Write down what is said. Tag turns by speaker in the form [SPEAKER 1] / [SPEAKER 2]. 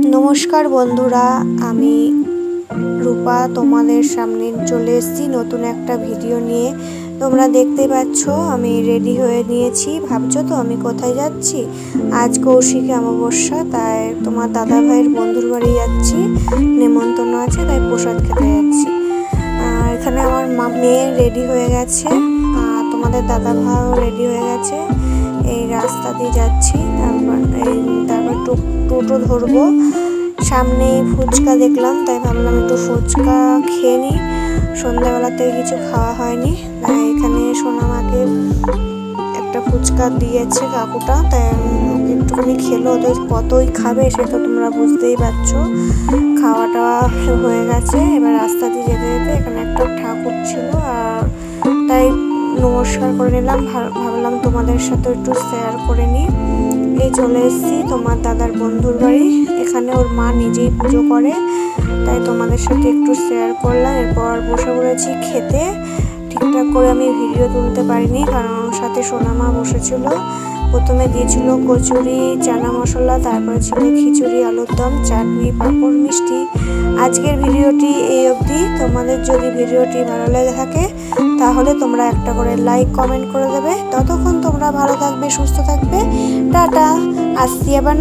[SPEAKER 1] नमस्कार बंधुरा आमी रूपा तोमादेर सामने चले एसेছি नतून एकटा भिडियो निये। तोमरा देखते पाচ্ছো आमी रेडी हये निয়েছি। भाबছো तो आमी कोथाय जाচ্ছি? आज कौशिक अमाबस्या ताई तोमार दादा भाइयेर बंधुर बाड़ी जाচ্ছি, नेमन्तन्न आछे ताई प्रसाद खेते जाচ্ছি। एखाने आमार मेये रेडी हये गेছে, तोमादेर दादा भाइও रेडी हये गेছে। এই রাস্তা দিয়ে যাচ্ছি, তারপর টোটো ধরবো। সামনে ফুচকা দেখলাম তাই ভাবলাম একটু ফুচকা খেয়ে নিই, সন্ধ্যাবেলা থেকে কিছু খাওয়া হয়নি। তাই এখানে সোনামাকে একটা ফুচকা দিয়েছে কাকুটা, তাই ওকে একটুখানি খেলো। তো কতই খাবে সে তো তোমরা বুঝতেই পারছো। খাওয়াটা হয়ে গেছে। এবার রাস্তা দিয়ে যেতে যেতে এখানে একটা ঠাকুর ছিল, আর তাই নমস্কার করে নিলাম। ভাবলাম তোমাদের সাথে একটু শেয়ার করে নিই। এই চলে এসেছি তোমার দাদার বন্ধুর বাড়ি। এখানে ওর মা নিজেই পুজো করে, তাই তোমাদের সাথে একটু শেয়ার করলাম। এরপর বসে পড়েছি খেতে। ঠিকঠাক করে আমি ভিডিও তুলতে পারিনি, কারণ ওর সাথে সোনামা বসেছিল। প্রথমে দিয়েছিল কচুরি, চানা মশলা, তারপরে ছিল খিচুড়ি, আলুর দম, চাটনি, পাঁপড়, মিষ্টি। আজকের ভিডিওটি এই অবধি। তোমাদের যদি ভিডিওটি ভালো লেগে থাকে তাহলে তোমরা একটা করে লাইক কমেন্ট করে দেবে। ততক্ষণ তোমরা ভালো থাকবে, সুস্থ থাকবে। টাটা, আসছি আবার।